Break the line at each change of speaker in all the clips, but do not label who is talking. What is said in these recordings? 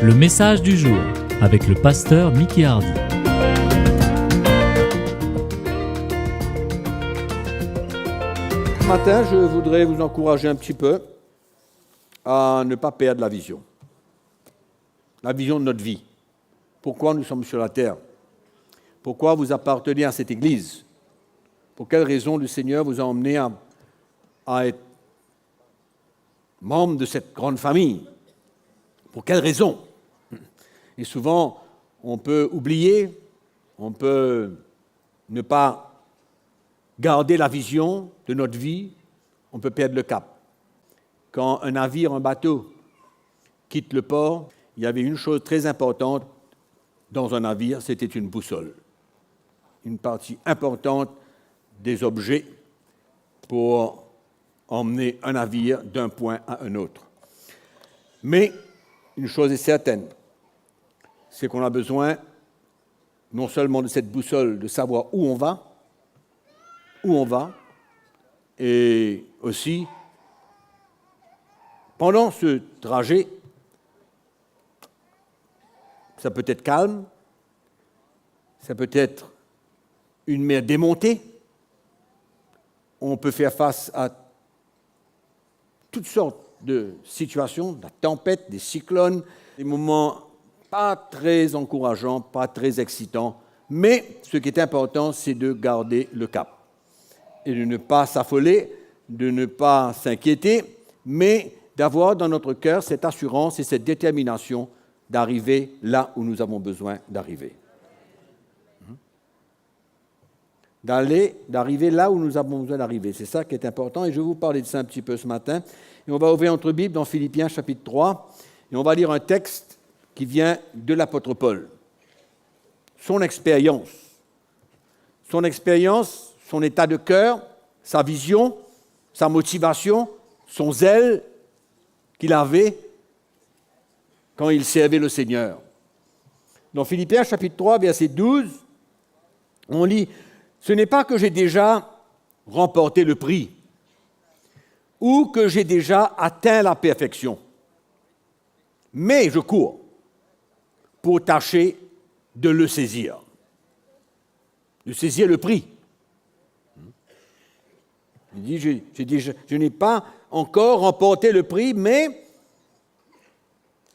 Le message du jour avec le pasteur Mickey Hardy.
Ce matin, je voudrais vous encourager un petit peu à ne pas perdre la vision de notre vie. Pourquoi nous sommes sur la terre? Pourquoi vous appartenez à cette Église? Pour quelle raison le Seigneur vous a emmené à être membre de cette grande famille? Pour quelle raison? Et souvent, on peut oublier, on peut ne pas garder la vision de notre vie, on peut perdre le cap. Quand un navire, un bateau quitte le port, il y avait une chose très importante dans un navire, c'était une boussole. Une partie importante des objets pour emmener un navire d'un point à un autre. Mais une chose est certaine, c'est qu'on a besoin non seulement de cette boussole, de savoir où on va, et aussi, pendant ce trajet, ça peut être calme, ça peut être une mer démontée, on peut faire face à toutes sortes de situations, de la tempête, des cyclones, des moments pas très encourageants, pas très excitants, mais ce qui est important, c'est de garder le cap et de ne pas s'affoler, de ne pas s'inquiéter, mais d'avoir dans notre cœur cette assurance et cette détermination d'arriver là où nous avons besoin d'arriver. D'arriver là où nous avons besoin d'arriver. C'est ça qui est important et je vais vous parler de ça un petit peu ce matin. Et on va ouvrir notre Bible dans Philippiens chapitre 3 et on va lire un texte qui vient de l'apôtre Paul. Son expérience, son état de cœur, sa vision, sa motivation, son zèle qu'il avait quand il servait le Seigneur. Dans Philippiens chapitre 3, verset 12, on lit « Ce n'est pas que j'ai déjà remporté le prix ou que j'ai déjà atteint la perfection, mais je cours pour tâcher de le saisir. » De saisir le prix. Il dit, je n'ai pas encore remporté le prix, mais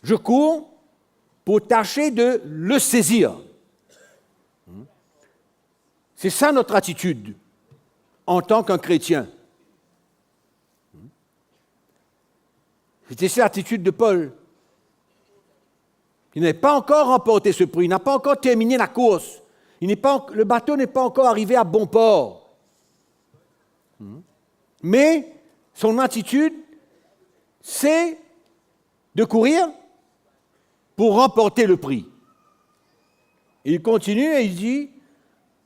je cours pour tâcher de le saisir. C'est ça notre attitude en tant qu'un chrétien. C'était ça l'attitude de Paul. Il n'avait pas encore remporté ce prix, il n'a pas encore terminé la course. Le bateau n'est pas encore arrivé à bon port. Mais son attitude, c'est de courir pour remporter le prix. Il continue et il dit,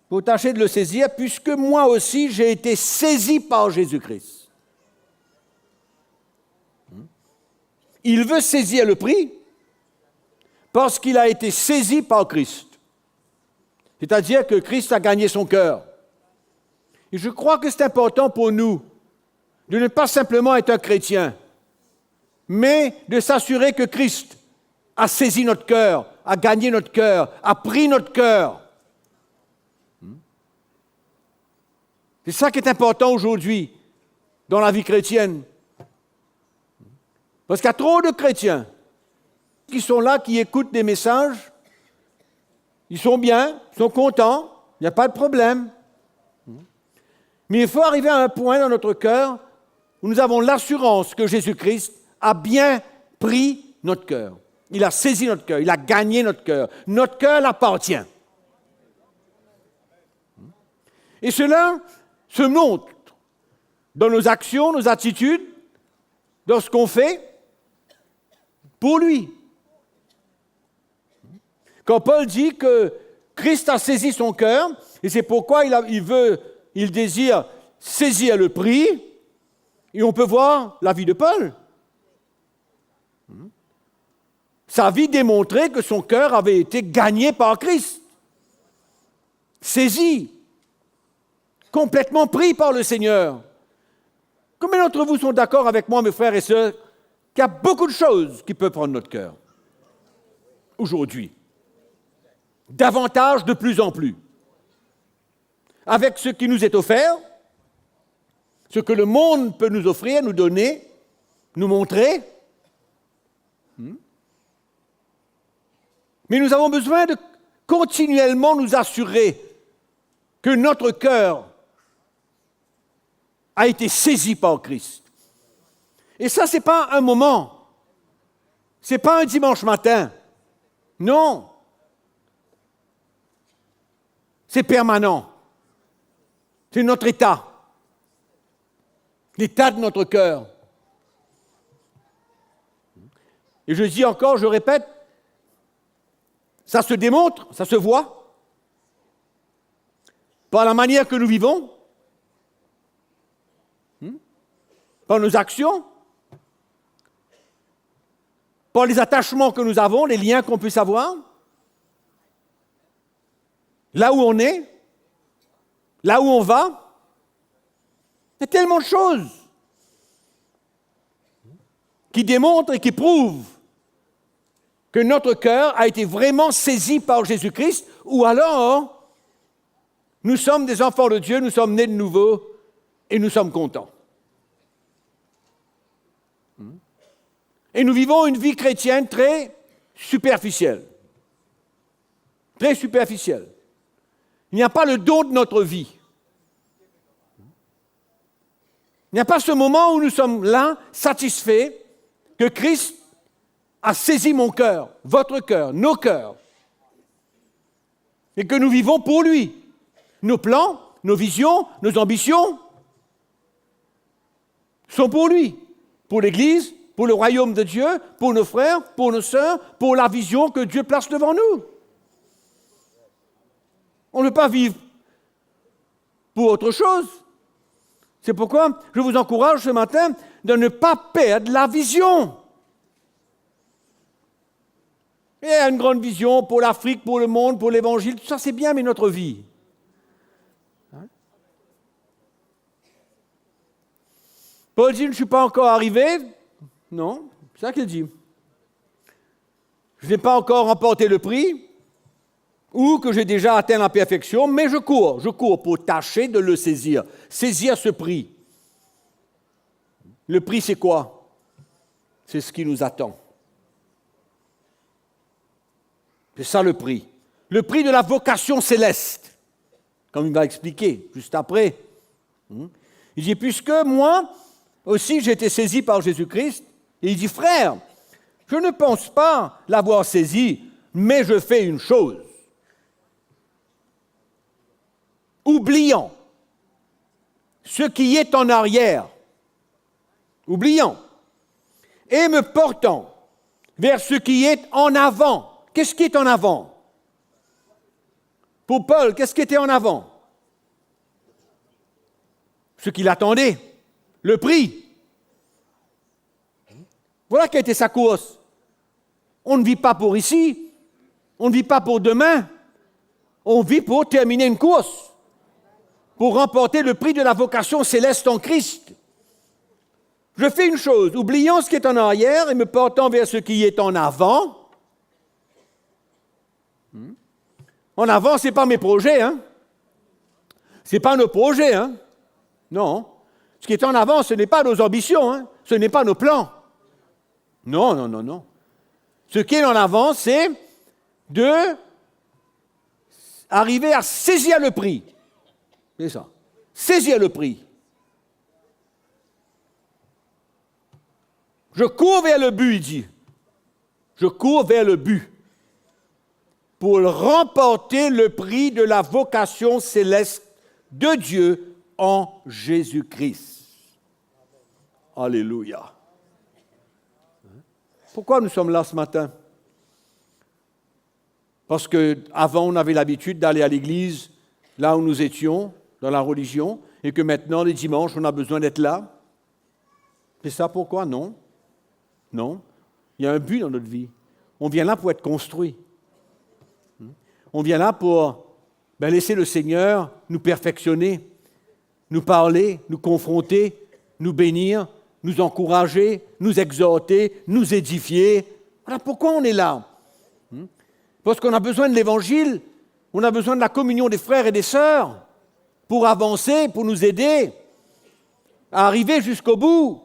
pour tâcher de le saisir, puisque moi aussi j'ai été saisi par Jésus-Christ. Il veut saisir le prix parce qu'il a été saisi par Christ. C'est-à-dire que Christ a gagné son cœur. Et je crois que c'est important pour nous de ne pas simplement être un chrétien, mais de s'assurer que Christ a saisi notre cœur, a gagné notre cœur, a pris notre cœur. C'est ça qui est important aujourd'hui dans la vie chrétienne. Parce qu'il y a trop de chrétiens qui sont là, qui écoutent des messages, ils sont bien, ils sont contents, il n'y a pas de problème. Mais il faut arriver à un point dans notre cœur où nous avons l'assurance que Jésus-Christ a bien pris notre cœur. Il a saisi notre cœur, il a gagné notre cœur. Notre cœur l'appartient. Et cela se montre dans nos actions, nos attitudes, dans ce qu'on fait pour lui. Quand Paul dit que Christ a saisi son cœur, et c'est pourquoi il désire saisir le prix, et on peut voir la vie de Paul. Sa vie démontrait que son cœur avait été gagné par Christ, saisi, complètement pris par le Seigneur. Combien d'entre vous sont d'accord avec moi, mes frères et sœurs, qu'il y a beaucoup de choses qui peuvent prendre notre cœur? aujourd'hui. Davantage, de plus en plus. Avec ce qui nous est offert, ce que le monde peut nous offrir, nous donner, nous montrer. Mais nous avons besoin de continuellement nous assurer que notre cœur a été saisi par Christ. Et ça, ce n'est pas un moment. Ce n'est pas un dimanche matin. Non. C'est permanent. C'est notre état. L'état de notre cœur. Et je dis encore, je répète, ça se démontre, ça se voit, par la manière que nous vivons, par nos actions, par les attachements que nous avons, les liens qu'on puisse avoir, là où on est, là où on va. Il y a tellement de choses qui démontrent et qui prouvent que notre cœur a été vraiment saisi par Jésus-Christ, ou alors nous sommes des enfants de Dieu, nous sommes nés de nouveau et nous sommes contents. Et nous vivons une vie chrétienne très superficielle. Très superficielle. Il n'y a pas le don de notre vie. Il n'y a pas ce moment où nous sommes là, satisfaits, que Christ a saisi mon cœur, votre cœur, nos cœurs, et que nous vivons pour lui. Nos plans, nos visions, nos ambitions sont pour lui, pour l'Église, pour le royaume de Dieu, pour nos frères, pour nos sœurs, pour la vision que Dieu place devant nous. On ne peut pas vivre pour autre chose. C'est pourquoi je vous encourage ce matin de ne pas perdre la vision. Il y a une grande vision pour l'Afrique, pour le monde, pour l'Évangile, tout ça c'est bien, mais notre vie. Paul dit, je ne suis pas encore arrivé. Non, c'est ça qu'il dit. Je n'ai pas encore remporté le prix, ou que j'ai déjà atteint la perfection, mais je cours pour tâcher de le saisir ce prix. Le prix, c'est quoi? C'est ce qui nous attend. C'est ça le prix. Le prix de la vocation céleste, comme il va expliquer juste après. Il dit, puisque moi aussi j'ai été saisi par Jésus-Christ, et il dit, frère, je ne pense pas l'avoir saisi, mais je fais une chose. Oubliant ce qui est en arrière, oubliant, et me portant vers ce qui est en avant. Qu'est-ce qui est en avant? Pour Paul, qu'est-ce qui était en avant? Ce qu'il attendait, le prix. Voilà qu'a été sa course. On ne vit pas pour ici, on ne vit pas pour demain, on vit pour terminer une course, pour remporter le prix de la vocation céleste en Christ. Je fais une chose, oubliant ce qui est en arrière et me portant vers ce qui est en avant. En avant, ce n'est pas mes projets, hein? Ce n'est pas nos projets, hein? Non. Ce qui est en avant, ce n'est pas nos ambitions, hein? Ce n'est pas nos plans. Non, non, non, non. Ce qui est en avant, c'est de arriver à saisir le prix. C'est ça. Saisir le prix. Je cours vers le but, il dit. Je cours vers le but pour remporter le prix de la vocation céleste de Dieu en Jésus-Christ. Alléluia. Pourquoi nous sommes là ce matin? Parce qu'avant, on avait l'habitude d'aller à l'église, là où nous étions, dans la religion, et que maintenant, les dimanches, on a besoin d'être là. C'est ça pourquoi? Non. Non. Il y a un but dans notre vie. On vient là pour être construit. On vient là pour laisser le Seigneur nous perfectionner, nous parler, nous confronter, nous bénir, nous encourager, nous exhorter, nous édifier. Voilà pourquoi on est là. Parce qu'on a besoin de l'Évangile, on a besoin de la communion des frères et des sœurs pour avancer, pour nous aider à arriver jusqu'au bout,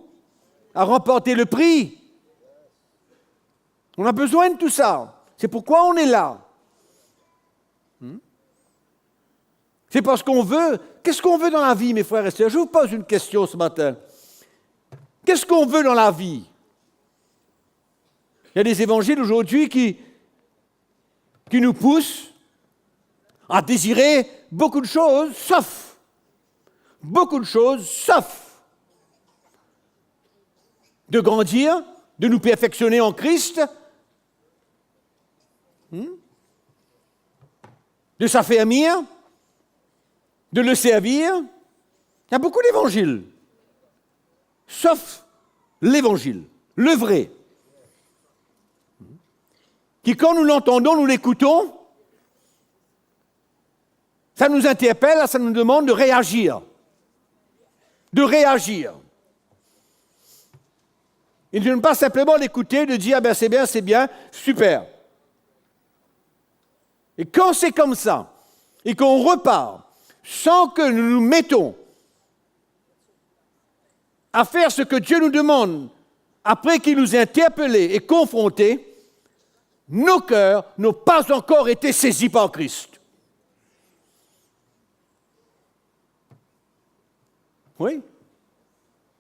à remporter le prix. On a besoin de tout ça. C'est pourquoi on est là. C'est parce qu'on veut. Qu'est-ce qu'on veut dans la vie, mes frères et sœurs? Je vous pose une question ce matin. Qu'est-ce qu'on veut dans la vie? Il y a des évangiles aujourd'hui qui nous poussent à désirer beaucoup de choses, sauf de grandir, de nous perfectionner en Christ, de s'affermir, de le servir. Il y a beaucoup d'évangiles, sauf l'évangile, le vrai, qui quand nous l'entendons, nous l'écoutons, ça nous interpelle, ça nous demande de réagir. Et de ne pas simplement l'écouter, de dire, c'est bien, super. Et quand c'est comme ça, et qu'on repart, sans que nous nous mettons à faire ce que Dieu nous demande, après qu'il nous ait interpellés et confrontés, nos cœurs n'ont pas encore été saisis par Christ. Oui.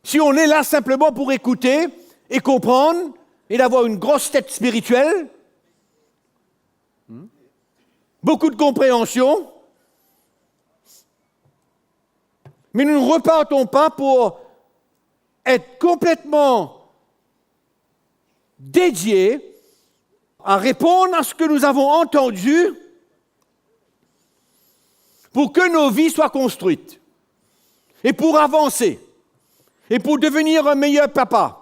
Si on est là simplement pour écouter et comprendre et d'avoir une grosse tête spirituelle, beaucoup de compréhension, mais nous ne repartons pas pour être complètement dédiés à répondre à ce que nous avons entendu pour que nos vies soient construites et pour avancer et pour devenir un meilleur papa,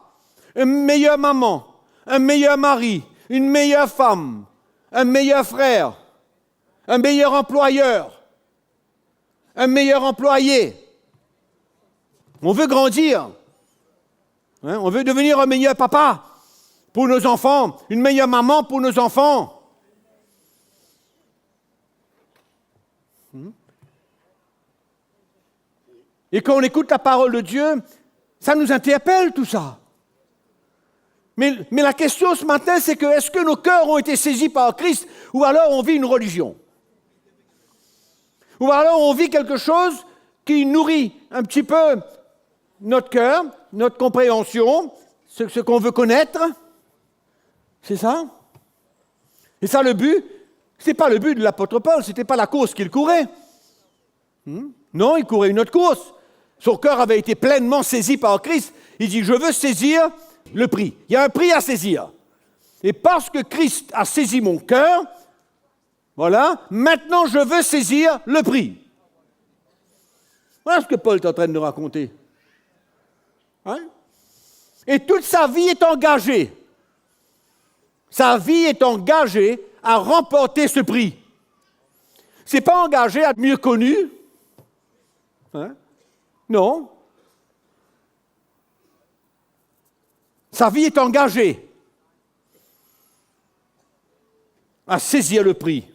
une meilleure maman, un meilleur mari, une meilleure femme, un meilleur frère, un meilleur employeur, un meilleur employé. On veut grandir. On veut devenir un meilleur papa pour nos enfants, une meilleure maman pour nos enfants. Et quand on écoute la parole de Dieu, ça nous interpelle tout ça. Mais la question ce matin, c'est que est-ce que nos cœurs ont été saisis par Christ ou alors on vit une religion? Ou alors on vit quelque chose qui nourrit un petit peu notre cœur, notre compréhension, ce qu'on veut connaître. C'est ça? Et ça, le but, ce n'est pas le but de l'apôtre Paul, ce n'était pas la course qu'il courait. Non, il courait une autre course. Son cœur avait été pleinement saisi par Christ. Il dit, je veux saisir le prix. Il y a un prix à saisir. Et parce que Christ a saisi mon cœur, voilà, maintenant je veux saisir le prix. Voilà ce que Paul est en train de nous raconter. Et toute sa vie est engagée. Sa vie est engagée à remporter ce prix. Ce n'est pas engagé à être mieux connu. Non. Sa vie est engagée à saisir le prix,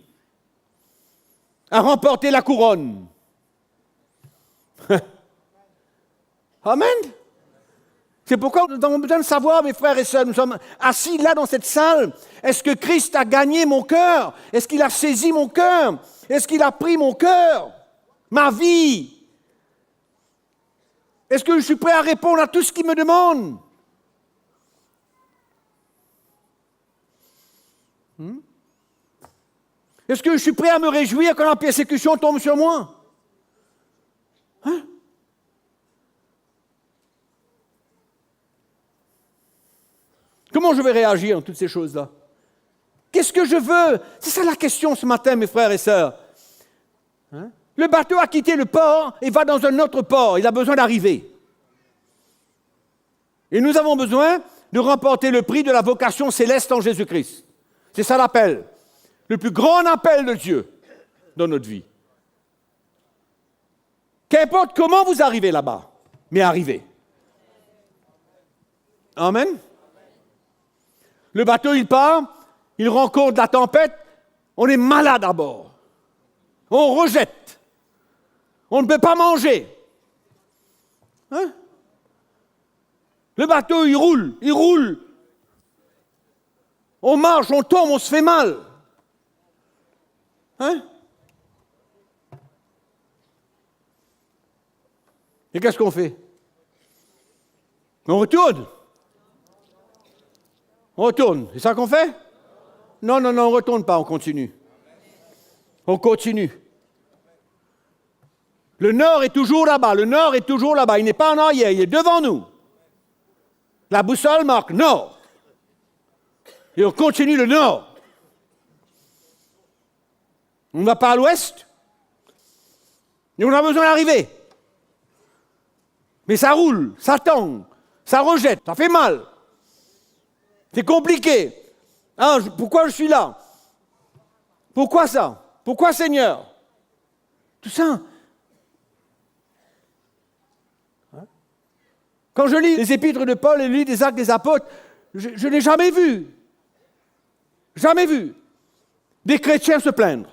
à remporter la couronne. Amen. C'est pourquoi nous avons besoin de savoir, mes frères et sœurs, nous sommes assis là dans cette salle. Est-ce que Christ a gagné mon cœur? Est-ce qu'il a saisi mon cœur? Est-ce qu'il a pris mon cœur? Ma vie? Est-ce que je suis prêt à répondre à tout ce qu'il me demande? Est-ce que je suis prêt à me réjouir quand la persécution tombe sur moi? Comment je vais réagir à toutes ces choses-là? Qu'est-ce que je veux? C'est ça la question ce matin, mes frères et sœurs. Le bateau a quitté le port et va dans un autre port. Il a besoin d'arriver. Et nous avons besoin de remporter le prix de la vocation céleste en Jésus-Christ. C'est ça l'appel. Le plus grand appel de Dieu dans notre vie. Qu'importe comment vous arrivez là-bas, mais arrivez. Amen. Le bateau, il part, il rencontre la tempête, On est malade à bord. On rejette. On ne peut pas manger. Hein? Le bateau, il roule. On marche, on tombe, on se fait mal. Hein? Et qu'est-ce qu'on fait? On retourne. On retourne. C'est ça qu'on fait? Non, on ne retourne pas, on continue. On continue. Le nord est toujours là-bas, il n'est pas en arrière, il est devant nous. La boussole marque nord. Et on continue le nord. On ne va pas à l'ouest. Et on a besoin d'arriver. Mais ça roule, ça tangue, ça rejette, ça fait mal. C'est compliqué. Hein, pourquoi je suis là? Pourquoi ça? Pourquoi Seigneur? Tout ça. Hein? Quand je lis les épîtres de Paul et je lis les actes des apôtres, je n'ai jamais vu des chrétiens se plaindre.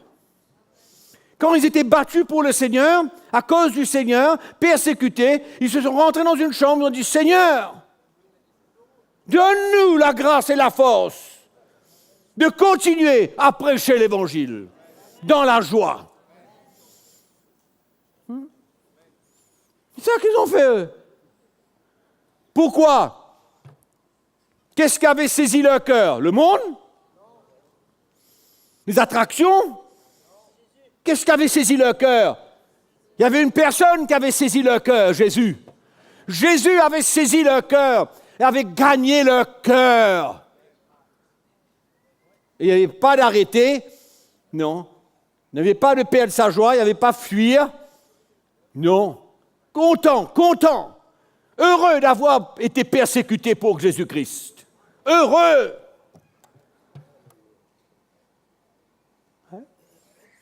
Quand ils étaient battus pour le Seigneur, à cause du Seigneur, persécutés, ils se sont rentrés dans une chambre, ils ont dit, Seigneur, donne-nous la grâce et la force de continuer à prêcher l'Évangile dans la joie. C'est ça qu'ils ont fait, eux. Pourquoi? Qu'est-ce qui avait saisi leur cœur? Le monde? Les attractions? Qu'est-ce qui avait saisi leur cœur? Il y avait une personne qui avait saisi leur cœur, Jésus. Jésus avait saisi leur cœur et avait gagné leur cœur. Et il n'y avait pas d'arrêter, non. Il n'y avait pas de perdre sa joie, il n'y avait pas fuir, non. Content, heureux d'avoir été persécuté pour Jésus-Christ. Heureux.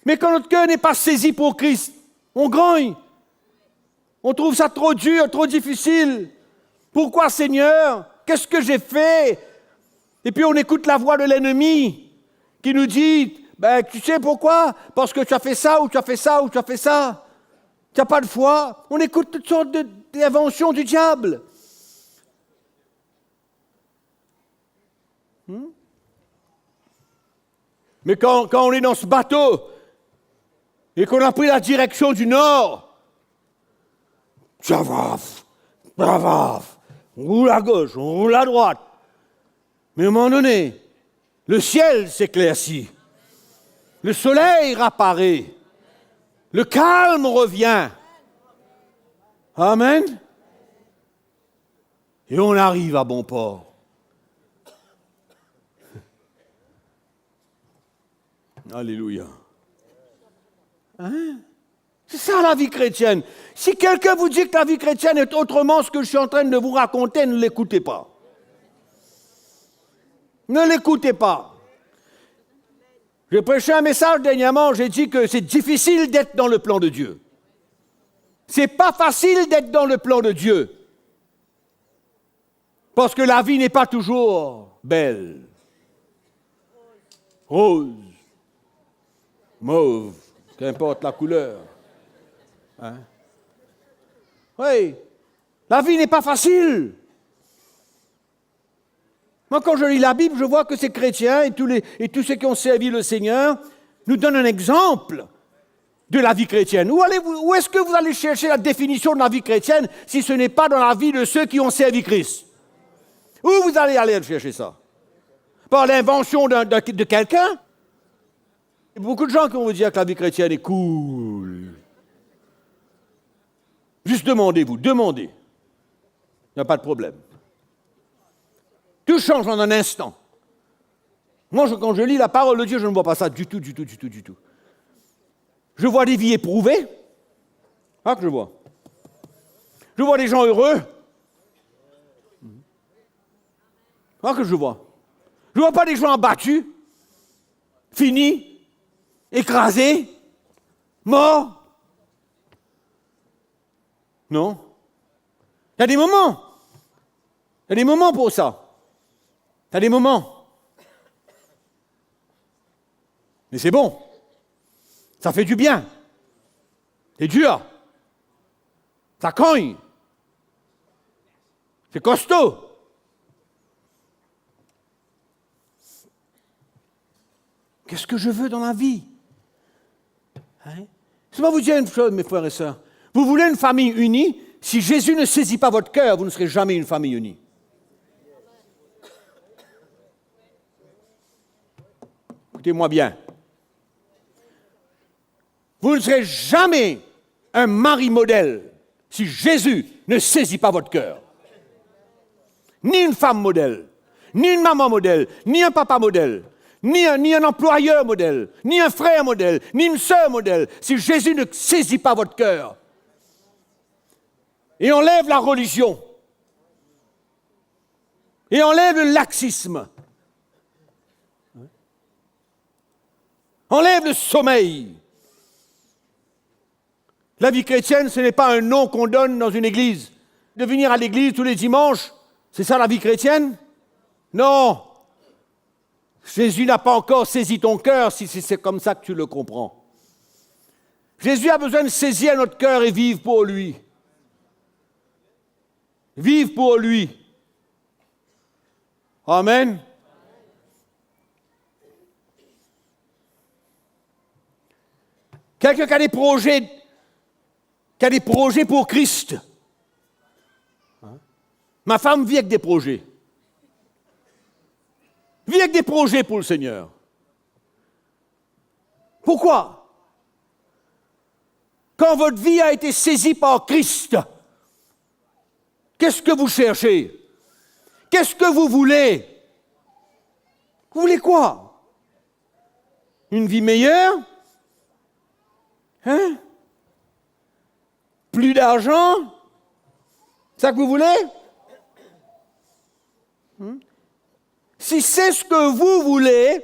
Mais quand notre cœur n'est pas saisi pour Christ, on grogne. On trouve ça trop dur, trop difficile. Pourquoi, Seigneur? Qu'est-ce que j'ai fait? Et puis on écoute la voix de l'ennemi qui nous dit, tu sais pourquoi? Parce que tu as fait ça, ou tu as fait ça, ou tu as fait ça. Tu n'as pas de foi. On écoute toutes sortes d'inventions du diable. Mais quand on est dans ce bateau, et qu'on a pris la direction du nord, on roule à gauche, on roule à droite. Mais à un moment donné, le ciel s'éclaircit, le soleil apparaît, le calme revient. Amen. Et on arrive à bon port. Alléluia. Hein? C'est ça la vie chrétienne. Si quelqu'un vous dit que la vie chrétienne est autrement ce que je suis en train de vous raconter, ne l'écoutez pas. Ne l'écoutez pas. J'ai prêché un message dernièrement, j'ai dit que c'est difficile d'être dans le plan de Dieu. C'est pas facile d'être dans le plan de Dieu. Parce que la vie n'est pas toujours belle. Rose, mauve, qu'importe la couleur. Hein? Oui, la vie n'est pas facile. Moi, quand je lis la Bible, je vois que ces chrétiens et tous ceux qui ont servi le Seigneur nous donnent un exemple de la vie chrétienne. Où est-ce que vous allez chercher la définition de la vie chrétienne si ce n'est pas dans la vie de ceux qui ont servi Christ? Où vous allez chercher ça? Par l'invention de quelqu'un? Il y a beaucoup de gens qui vont vous dire que la vie chrétienne est cool. Juste demandez. Il n'y a pas de problème. Tout change en un instant. Moi, quand je lis la parole de Dieu, je ne vois pas ça du tout. Je vois des vies éprouvées. Ah, que je vois. Je vois des gens heureux. Ah, que je vois. Je ne vois pas des gens abattus, finis, écrasés, morts. Non. Il y a des moments. Il y a des moments pour ça. Il y a des moments. Mais c'est bon. Ça fait du bien. C'est dur. Ça cogne. C'est costaud. Qu'est-ce que je veux dans la vie? Hein? Je vais vous dire une chose, mes frères et sœurs. Vous voulez une famille unie? Si Jésus ne saisit pas votre cœur, vous ne serez jamais une famille unie. Écoutez-moi bien. Vous ne serez jamais un mari modèle si Jésus ne saisit pas votre cœur. Ni une femme modèle, ni une maman modèle, ni un papa modèle, ni un employeur modèle, ni un frère modèle, ni une sœur modèle, si Jésus ne saisit pas votre cœur. Et enlève la religion. Et enlève le laxisme. Enlève le sommeil. La vie chrétienne, ce n'est pas un nom qu'on donne dans une église. De venir à l'église tous les dimanches, c'est ça la vie chrétienne? Non. Jésus n'a pas encore saisi ton cœur si c'est comme ça que tu le comprends. Jésus a besoin de saisir notre cœur et vivre pour lui. Vivre pour lui. Amen. Quelqu'un qui a des projets pour Christ. Ma femme vit avec des projets. Vit avec des projets pour le Seigneur. Pourquoi? Quand votre vie a été saisie par Christ, qu'est-ce que vous cherchez? Qu'est-ce que vous voulez? Vous voulez quoi? Une vie meilleure? Hein? Plus d'argent? C'est ça que vous voulez? Si c'est ce que vous voulez,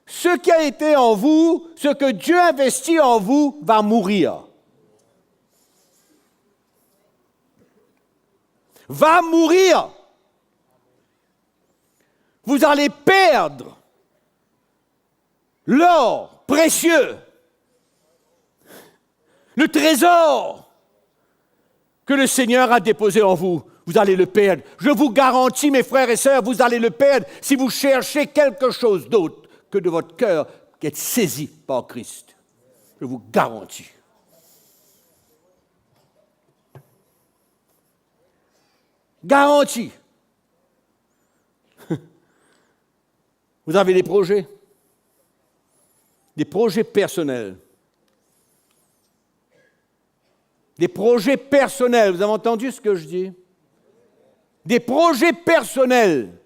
ce qui a été en vous, ce que Dieu investit en vous, va mourir. Va mourir. Vous allez perdre l'or précieux, le trésor que le Seigneur a déposé en vous. Vous allez le perdre. Je vous garantis, mes frères et sœurs, vous allez le perdre si vous cherchez quelque chose d'autre que de votre cœur qui est saisi par Christ. Je vous garantis. Garantie. Vous avez des projets personnels. Des projets personnels. Vous avez entendu ce que je dis? Des projets personnels.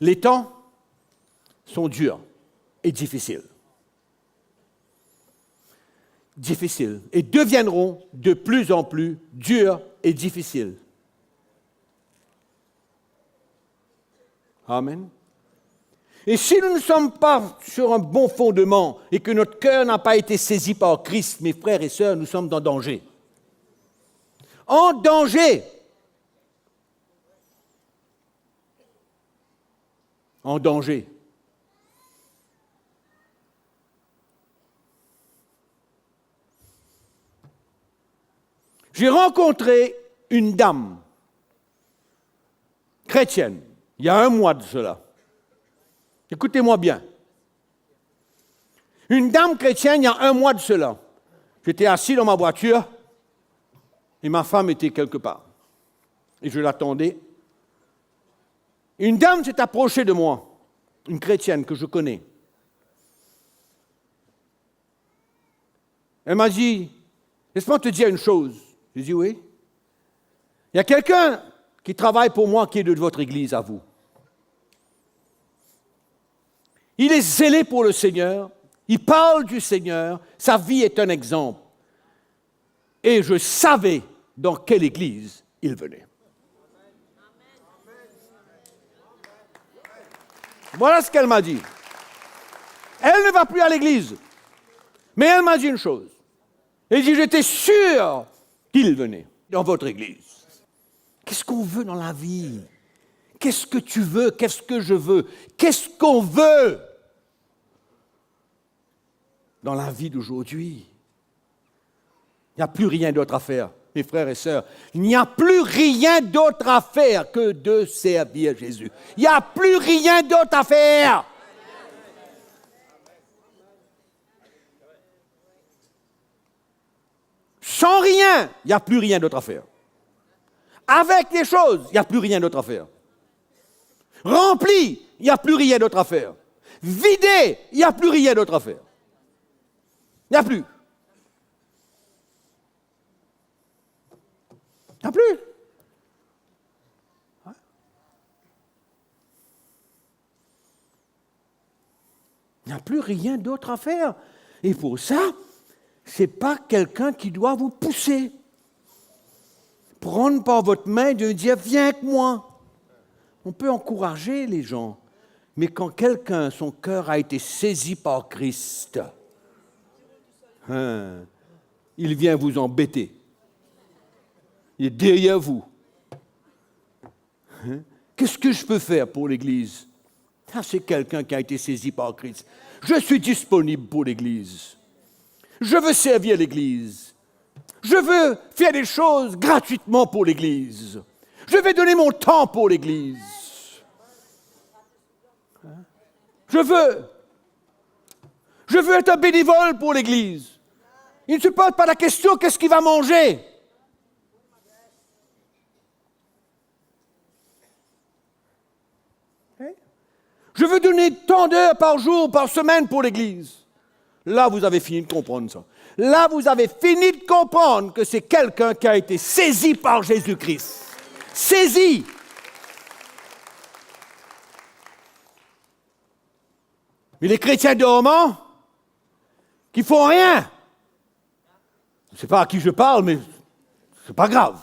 Les temps sont durs et difficiles. Difficiles. Et deviendront de plus en plus durs et difficiles. Amen. Et si nous ne sommes pas sur un bon fondement et que notre cœur n'a pas été saisi par Christ, mes frères et sœurs, nous sommes en danger. En danger. En danger. J'ai rencontré une dame chrétienne, il y a un mois de cela. Écoutez-moi bien. Une dame chrétienne, il y a un mois de cela. J'étais assis dans ma voiture et ma femme était quelque part. Et je l'attendais. Une dame s'est approchée de moi, une chrétienne que je connais. Elle m'a dit, laisse-moi te dire une chose. J'ai dit oui. Il y a quelqu'un qui travaille pour moi qui est de votre église à vous. Il est zélé pour le Seigneur, il parle du Seigneur, sa vie est un exemple. Et je savais dans quelle église il venait. Voilà ce qu'elle m'a dit. Elle ne va plus à l'église, mais elle m'a dit une chose. Elle dit, j'étais sûr qu'il venait dans votre église. Qu'est-ce qu'on veut dans la vie? Qu'est-ce que tu veux? Qu'est-ce que je veux? Qu'est-ce qu'on veut dans la vie d'aujourd'hui? Il n'y a plus rien d'autre à faire, mes frères et sœurs. Il n'y a plus rien d'autre à faire que de servir Jésus. Il n'y a plus rien d'autre à faire. Sans rien, il n'y a plus rien d'autre à faire. Avec les choses, il n'y a plus rien d'autre à faire. Rempli, il n'y a plus rien d'autre à faire. Vidé, il n'y a plus rien d'autre à faire. Il n'y a plus. Il n'y a plus. Il n'y a plus rien d'autre à faire. Et pour ça, ce n'est pas quelqu'un qui doit vous pousser. Prendre par votre main et de dire « Viens avec moi ». On peut encourager les gens, mais quand quelqu'un, son cœur a été saisi par Christ, il vient vous embêter. Il est derrière vous. Qu'est-ce que je peux faire pour l'Église? C'est quelqu'un qui a été saisi par Christ. Je suis disponible pour l'Église. Je veux servir l'Église. Je veux faire des choses gratuitement pour l'Église. Je vais donner mon temps pour l'Église. Je veux être un bénévole pour l'Église. Il ne se pose pas la question qu'est-ce qu'il va manger. Je veux donner tant d'heures par jour, par semaine pour l'Église. Là, vous avez fini de comprendre ça. Là, vous avez fini de comprendre que c'est quelqu'un qui a été saisi par Jésus-Christ. Saisi. Mais les chrétiens dormants, qui font rien, je ne sais pas à qui je parle, mais c'est pas grave.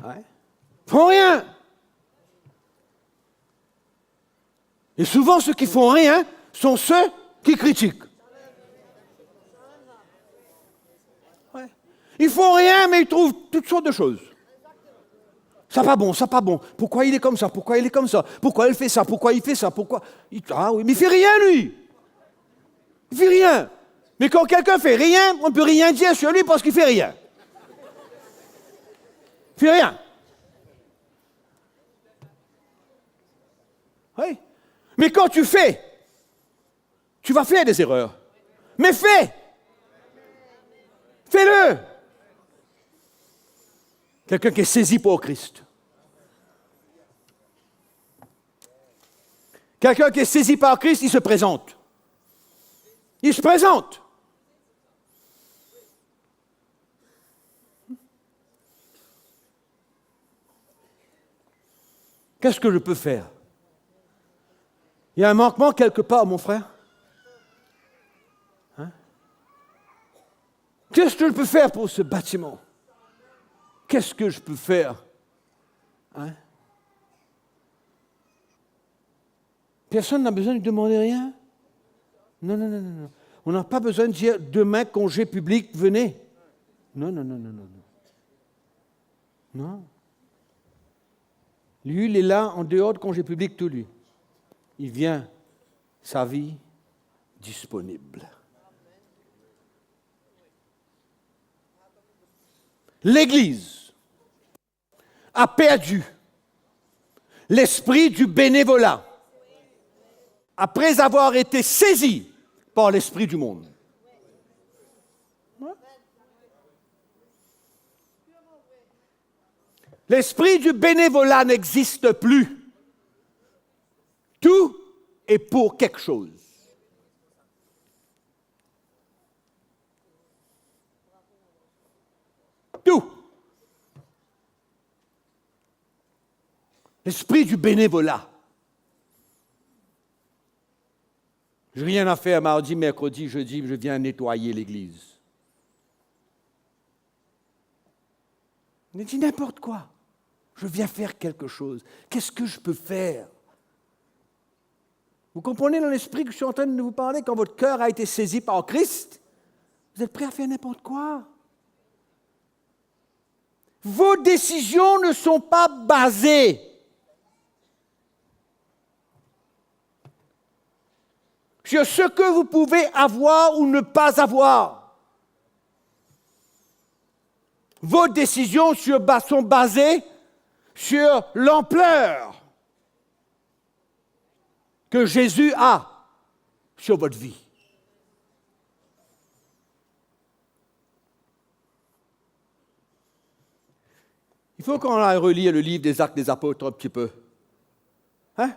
Ouais. Ils font rien. Et souvent, ceux qui font rien sont ceux qui critiquent. Ouais. Ils font rien, mais ils trouvent toutes sortes de choses. Ça pas bon, ça pas bon. Pourquoi il est comme ça? Pourquoi il est comme ça? Pourquoi il fait ça? Pourquoi il fait ça? Pourquoi? Ah oui, mais il fait rien, lui. Il fait rien. Mais quand quelqu'un fait rien, on ne peut rien dire sur lui parce qu'il fait rien. Il fait rien. Oui. Mais quand tu fais, tu vas faire des erreurs. Mais fais. Fais-le. Quelqu'un qui est saisi par Christ. Quelqu'un qui est saisi par Christ, il se présente. Il se présente. Qu'est-ce que je peux faire? Il y a un manquement quelque part, mon frère. Qu'est-ce que je peux faire pour ce bâtiment? Qu'est-ce que je peux faire? Personne n'a besoin de demander rien. Non. On n'a pas besoin de dire demain, congé public, venez. Non. Non. Lui, il est là en dehors de congé public, tout lui. Il vient, sa vie disponible. L'Église a perdu l'esprit du bénévolat après avoir été saisie par l'esprit du monde. L'esprit du bénévolat n'existe plus. Tout est pour quelque chose. Tout. L'esprit du bénévolat. Je n'ai rien à faire mardi, mercredi, jeudi, je viens nettoyer l'église. On dit n'importe quoi. Je viens faire quelque chose. Qu'est-ce que je peux faire? Vous comprenez dans l'esprit que je suis en train de vous parler, quand votre cœur a été saisi par Christ, vous êtes prêt à faire n'importe quoi. Vos décisions ne sont pas basées sur ce que vous pouvez avoir ou ne pas avoir. Vos décisions sont basées sur l'ampleur que Jésus a sur votre vie. Il faut qu'on aille relire le livre des Actes des Apôtres un petit peu. Hein?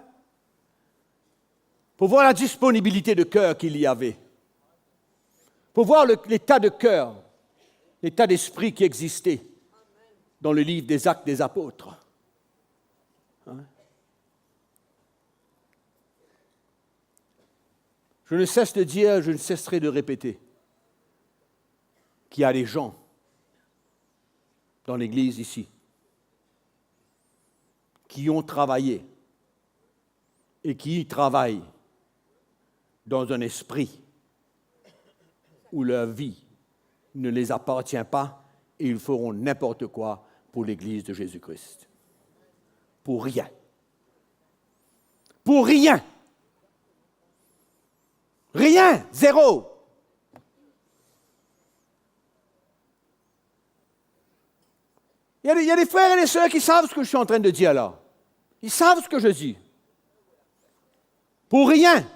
Pour voir la disponibilité de cœur qu'il y avait. Pour voir l'état de cœur, l'état d'esprit qui existait dans le livre des Actes des Apôtres. Hein? Je ne cesse de dire, je ne cesserai de répéter qu'il y a des gens dans l'Église ici qui ont travaillé et qui y travaillent dans un esprit où leur vie ne les appartient pas et ils feront n'importe quoi pour l'Église de Jésus-Christ. Pour rien. Pour rien. Rien. Zéro. Il y a des frères et des sœurs qui savent ce que je suis en train de dire là. Ils savent ce que je dis. Pour rien.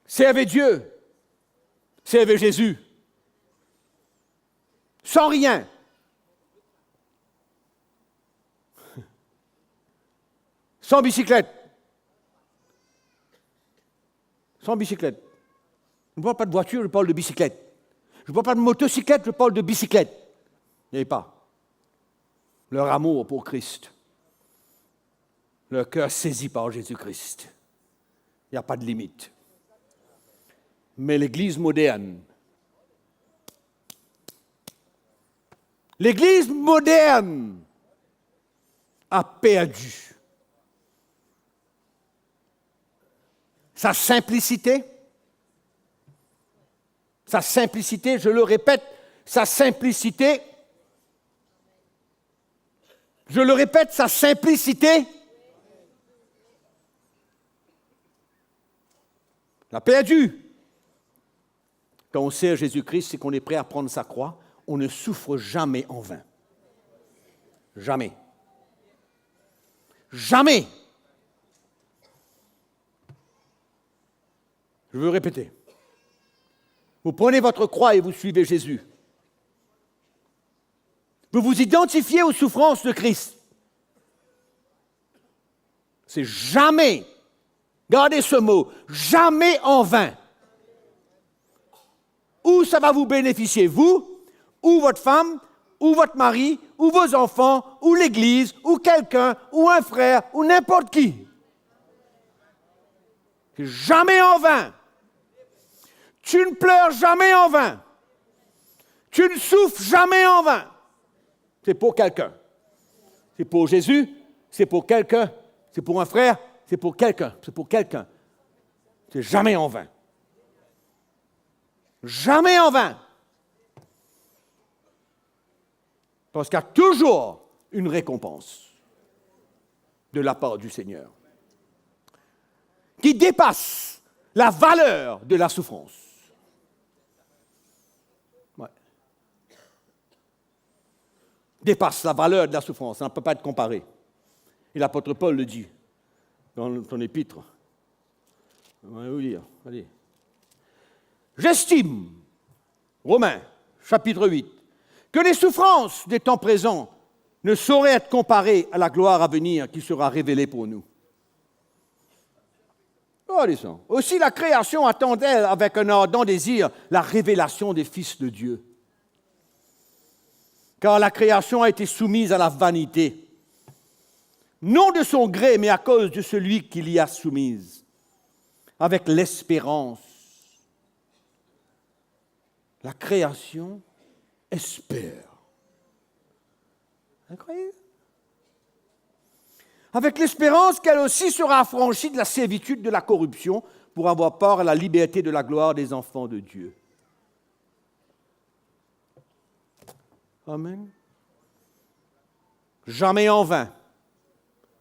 Servez Dieu. Servez Jésus. Sans rien. Sans bicyclette. Sans bicyclette. Je ne parle pas de voiture, je parle de bicyclette. Je ne parle pas de motocyclette, je parle de bicyclette. Il n'y avait pas. Leur amour pour Christ. Leur cœur saisi par Jésus-Christ. Il n'y a pas de limite. Mais l'Église moderne, a perdu sa simplicité, je le répète, sa simplicité, l'a perdu. Quand on sert Jésus-Christ et qu'on est prêt à prendre sa croix, on ne souffre jamais en vain. Jamais. Jamais. Je veux répéter. Vous prenez votre croix et vous suivez Jésus. Vous vous identifiez aux souffrances de Christ. C'est jamais, gardez ce mot, jamais en vain. Ou ça va vous bénéficier, vous, ou votre femme, ou votre mari, ou vos enfants, ou l'Église, ou quelqu'un, ou un frère, ou n'importe qui. C'est jamais en vain. Tu ne pleures jamais en vain. Tu ne souffres jamais en vain. C'est pour quelqu'un. C'est pour Jésus, c'est pour quelqu'un, c'est pour un frère, c'est pour quelqu'un, c'est pour quelqu'un. C'est jamais en vain. Jamais en vain. Parce qu'il y a toujours une récompense de la part du Seigneur qui dépasse la valeur de la souffrance. Ouais. Dépasse la valeur de la souffrance. Ça ne peut pas être comparé. Et l'apôtre Paul le dit dans son épître. On va vous lire. Allez. J'estime, Romains, chapitre 8, que les souffrances des temps présents ne sauraient être comparées à la gloire à venir qui sera révélée pour nous. Aussi la création attendait avec un ardent désir la révélation des fils de Dieu. Car la création a été soumise à la vanité, non de son gré, mais à cause de celui qui l'y a soumise, avec l'espérance. La création espère. Incroyable. Avec l'espérance qu'elle aussi sera affranchie de la servitude de la corruption pour avoir part à la liberté de la gloire des enfants de Dieu. Amen. Jamais en vain.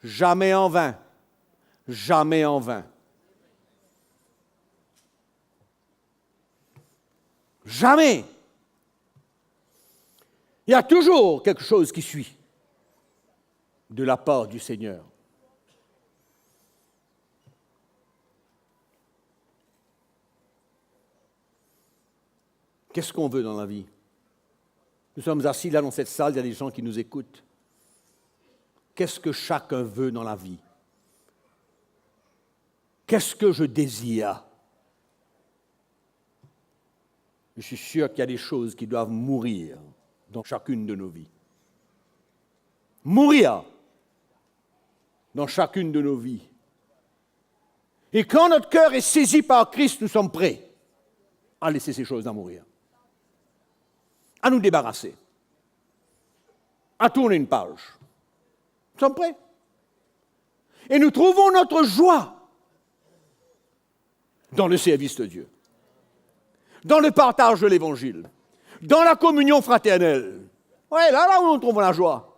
Jamais en vain. Jamais en vain. Jamais. Il y a toujours quelque chose qui suit de la part du Seigneur. Qu'est-ce qu'on veut dans la vie? Nous sommes assis là dans cette salle, il y a des gens qui nous écoutent. Qu'est-ce que chacun veut dans la vie? Qu'est-ce que je désire? Je suis sûr qu'il y a des choses qui doivent mourir dans chacune de nos vies. Mourir dans chacune de nos vies. Et quand notre cœur est saisi par Christ, nous sommes prêts à laisser ces choses à mourir, à nous débarrasser, à tourner une page. Nous sommes prêts. Et nous trouvons notre joie dans le service de Dieu, dans le partage de l'Évangile, dans la communion fraternelle. Oui, là où nous trouvons la joie.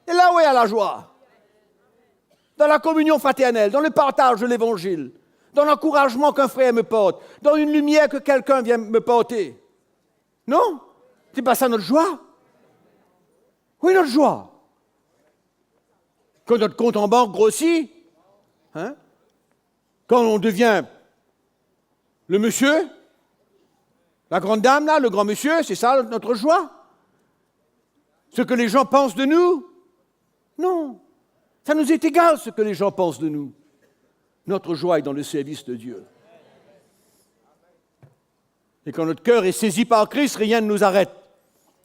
Et là où il y a la joie. Dans la communion fraternelle, dans le partage de l'Évangile, dans l'encouragement qu'un frère me porte, dans une lumière que quelqu'un vient me porter. Non? C'est pas ça notre joie? Oui, notre joie. Quand notre compte en banque grossit, hein? Quand on devient le monsieur, la grande dame, là, le grand monsieur, c'est ça notre joie? Ce que les gens pensent de nous? Non. Ça nous est égal ce que les gens pensent de nous. Notre joie est dans le service de Dieu. Et quand notre cœur est saisi par Christ, rien ne nous arrête.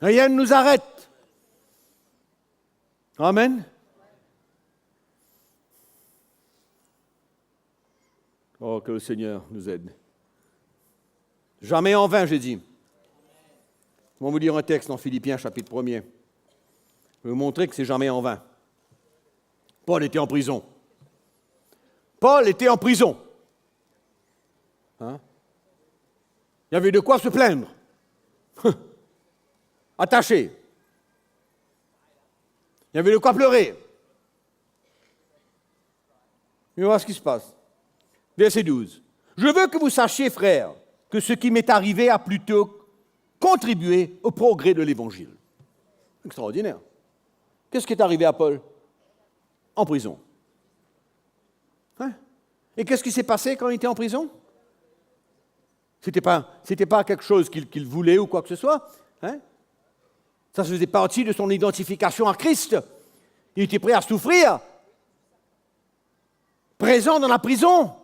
Rien ne nous arrête. Amen. Oh, que le Seigneur nous aide. Jamais en vain, j'ai dit. On va vous lire un texte dans Philippiens, chapitre 1er. Je vais vous montrer que c'est jamais en vain. Paul était en prison. Paul était en prison. Hein? Il y avait de quoi se plaindre. Attaché. Il y avait de quoi pleurer. Mais voilà ce qui se passe. Verset 12. Je veux que vous sachiez, frères, que ce qui m'est arrivé a plutôt contribué au progrès de l'Évangile. Extraordinaire. Qu'est-ce qui est arrivé à Paul? En prison. Hein? Et qu'est-ce qui s'est passé quand il était en prison? C'était pas quelque chose qu'il voulait ou quoi que ce soit. Hein? Ça faisait partie de son identification à Christ. Il était prêt à souffrir, présent dans la prison.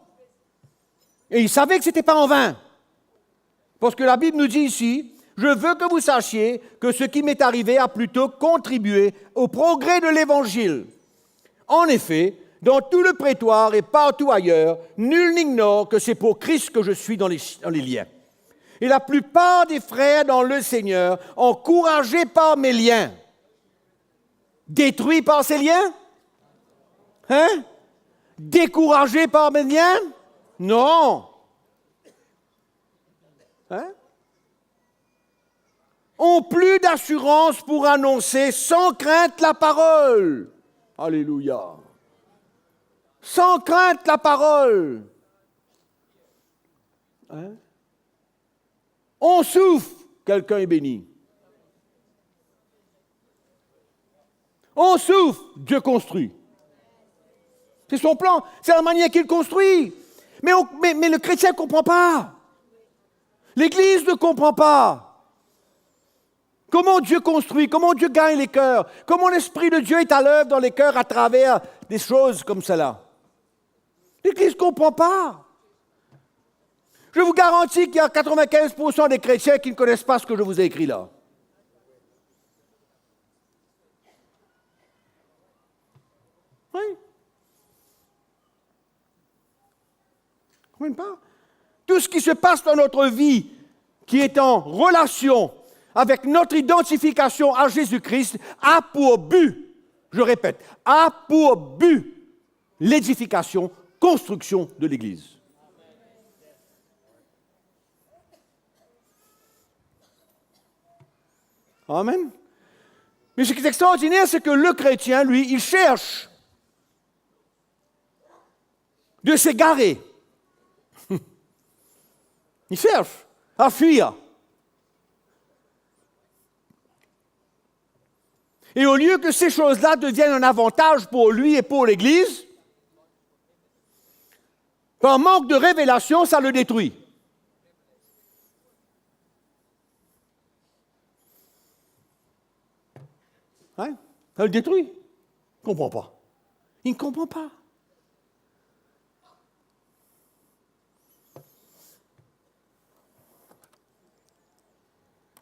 Et il savait que ce n'était pas en vain. Parce que la Bible nous dit ici, je veux que vous sachiez que ce qui m'est arrivé a plutôt contribué au progrès de l'Évangile. En effet, dans tout le prétoire et partout ailleurs, nul n'ignore que c'est pour Christ que je suis dans les liens. Et la plupart des frères dans le Seigneur, encouragés par mes liens, détruits par ces liens? Hein? Découragés par mes liens? Non. Hein? Ont plus d'assurance pour annoncer sans crainte la parole. Alléluia. Sans crainte la parole. Hein? On souffre, quelqu'un est béni. On souffre, Dieu construit. C'est son plan, c'est la manière qu'il construit. Mais le chrétien ne comprend pas. L'Église ne comprend pas. Comment Dieu construit, comment Dieu gagne les cœurs, comment l'Esprit de Dieu est à l'œuvre dans les cœurs à travers des choses comme cela. L'Église ne comprend pas. Je vous garantis qu'il y a 95% des chrétiens qui ne connaissent pas ce que je vous ai écrit là. Oui. Vous ne comprenez pas? Tout ce qui se passe dans notre vie, qui est en relation avec notre identification à Jésus-Christ, a pour but, je répète, a pour but l'édification, construction de l'Église. Amen. Mais ce qui est extraordinaire, c'est que le chrétien, lui, il cherche de s'égarer. Il cherche à fuir. Et au lieu que ces choses-là deviennent un avantage pour lui et pour l'Église, par manque de révélation, ça le détruit. Hein? Ça le détruit. Il ne comprend pas. Il ne comprend pas.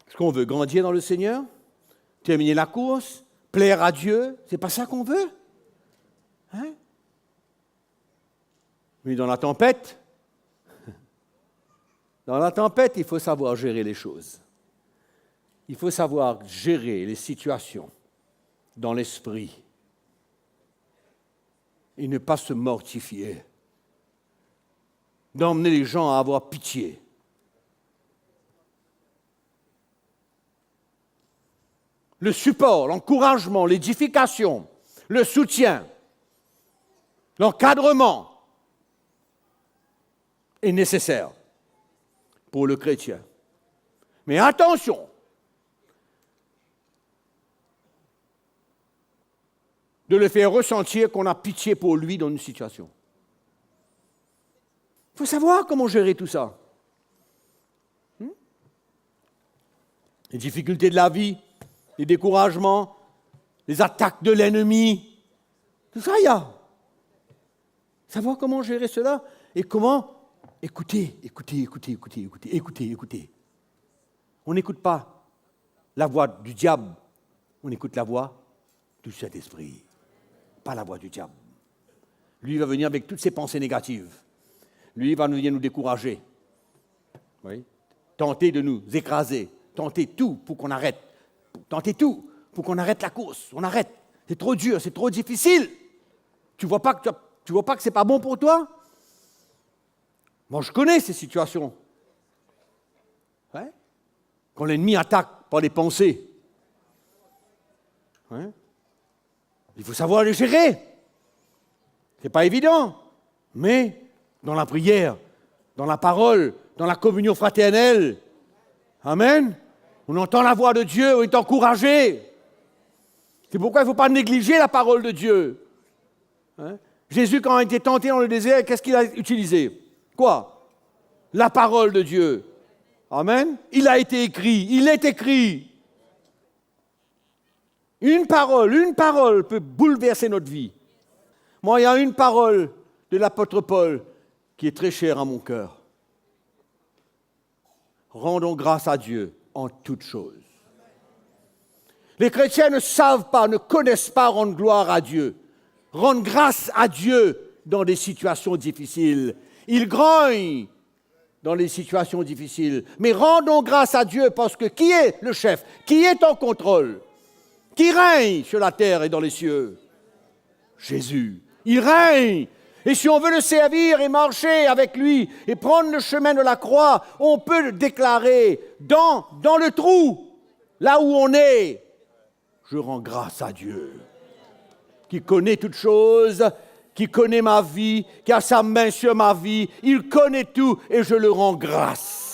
Est-ce qu'on veut grandir dans le Seigneur? Terminer la course? Plaire à Dieu? C'est pas ça qu'on veut? Hein? Mais dans la tempête, il faut savoir gérer les choses. Il faut savoir gérer les situations dans l'esprit et ne pas se mortifier, d'emmener les gens à avoir pitié. Le support, l'encouragement, l'édification, le soutien, l'encadrement est nécessaire pour le chrétien. Mais attention, de le faire ressentir qu'on a pitié pour lui dans une situation. Il faut savoir comment gérer tout ça. Les difficultés de la vie, les découragements, les attaques de l'ennemi, tout ça, il y a. Savoir comment gérer cela et comment écouter. On n'écoute pas la voix du diable, on écoute la voix du Saint-Esprit, pas la voix du diable. Lui, il va venir avec toutes ses pensées négatives. Lui, il va venir nous décourager. Oui. Tenter de nous écraser. Tenter tout pour qu'on arrête. Tenter tout pour qu'on arrête la course. On arrête. C'est trop dur, c'est trop difficile. Tu vois pas que c'est pas bon pour toi? Moi, je connais ces situations. Ouais. Quand l'ennemi attaque par les pensées. Ouais. Il faut savoir les gérer. C'est pas évident. Mais dans la prière, dans la parole, dans la communion fraternelle, amen, on entend la voix de Dieu, on est encouragé. C'est pourquoi il ne faut pas négliger la parole de Dieu. Hein? Jésus, quand il était tenté dans le désert, qu'est-ce qu'il a utilisé? Quoi? La parole de Dieu. Amen. Il a été écrit, il est écrit. Une parole peut bouleverser notre vie. Moi, il y a une parole de l'apôtre Paul qui est très chère à mon cœur. Rendons grâce à Dieu en toutes choses. Les chrétiens ne savent pas, ne connaissent pas rendre gloire à Dieu, rendre grâce à Dieu dans des situations difficiles. Ils grognent dans les situations difficiles. Mais rendons grâce à Dieu parce que qui est le chef? Qui est en contrôle? Qui règne sur la terre et dans les cieux? Jésus. Il règne. Et si on veut le servir et marcher avec lui et prendre le chemin de la croix, on peut le déclarer dans le trou, là où on est. Je rends grâce à Dieu, qui connaît toutes choses, qui connaît ma vie, qui a sa main sur ma vie. Il connaît tout et je le rends grâce.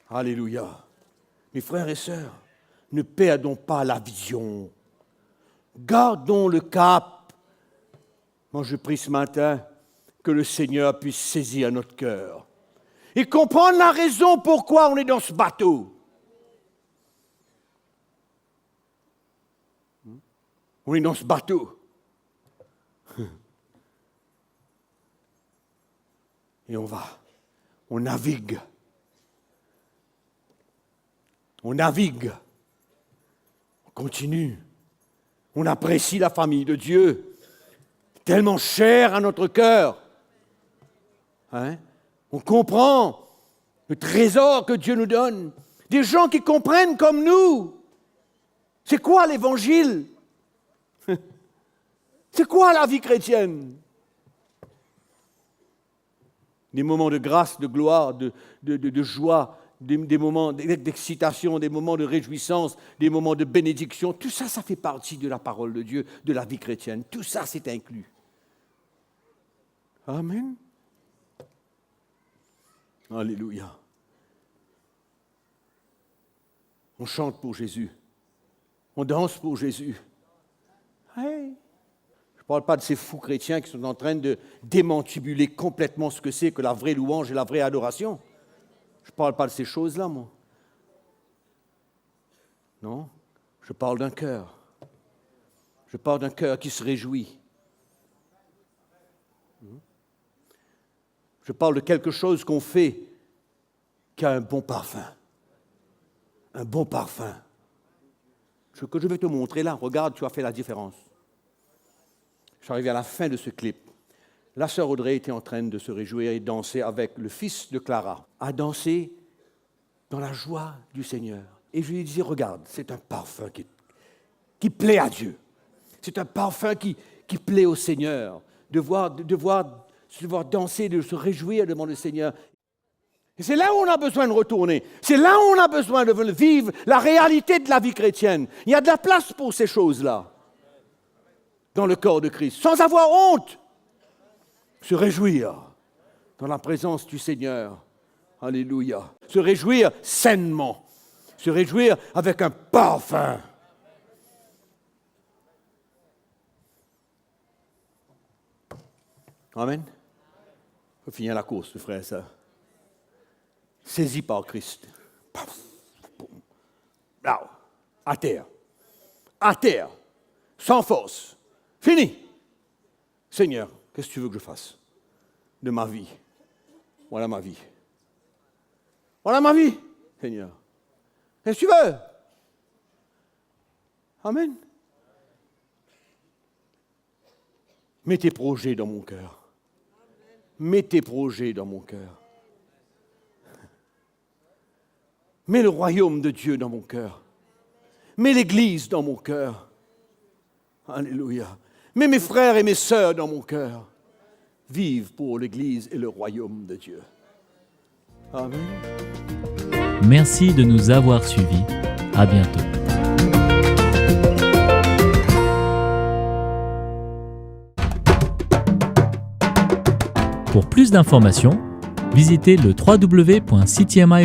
Alléluia. Mes frères et sœurs, ne perdons pas la vision. Gardons le cap. Moi, je prie ce matin que le Seigneur puisse saisir notre cœur et comprendre la raison pourquoi on est dans ce bateau. On est dans ce bateau. Et on navigue. On navigue. On continue. On apprécie la famille de Dieu, tellement chère à notre cœur. Hein? On comprend le trésor que Dieu nous donne. Des gens qui comprennent comme nous. C'est quoi l'Évangile? C'est quoi la vie chrétienne? des moments de grâce, de gloire, de joie, des moments d'excitation, des moments de réjouissance, des moments de bénédiction. Tout ça, ça fait partie de la parole de Dieu, de la vie chrétienne. Tout ça, c'est inclus. Amen. Alléluia. On chante pour Jésus. On danse pour Jésus. Hey. Je ne parle pas de ces fous chrétiens qui sont en train de démantibuler complètement ce que c'est que la vraie louange et la vraie adoration. Je ne parle pas de ces choses-là, moi. Non, je parle d'un cœur. Je parle d'un cœur qui se réjouit. Je parle de quelque chose qu'on fait qui a un bon parfum. Un bon parfum. Ce que je vais te montrer là, regarde, tu as fait la différence. Je suis arrivé à la fin de ce clip. La sœur Audrey était en train de se réjouir et danser avec le fils de Clara, à danser dans la joie du Seigneur. Et je lui disais, regarde, c'est un parfum qui plaît à Dieu. C'est un parfum qui plaît au Seigneur, de voir danser, de se réjouir devant le Seigneur. Et c'est là où on a besoin de retourner. C'est là où on a besoin de vivre la réalité de la vie chrétienne. Il y a de la place pour ces choses-là dans le corps de Christ, sans avoir honte. Se réjouir dans la présence du Seigneur. Alléluia. Se réjouir sainement. Se réjouir avec un parfum. Amen. Il faut finir la course, frère et sœurs. Saisi par Christ. Là, à terre. À terre. Sans force. Fini. Seigneur, qu'est-ce que tu veux que je fasse de ma vie? Voilà ma vie. Voilà ma vie, Seigneur. Qu'est-ce que tu veux? Amen. Mets tes projets dans mon cœur. Mets tes projets dans mon cœur. Mets le royaume de Dieu dans mon cœur. Mets l'Église dans mon cœur. Alléluia. Mets mes frères et mes sœurs dans mon cœur. Vive pour l'Église et le royaume de Dieu. Amen.
Merci de nous avoir suivis. À bientôt. Pour plus d'informations, visitez le www.ctmi.org.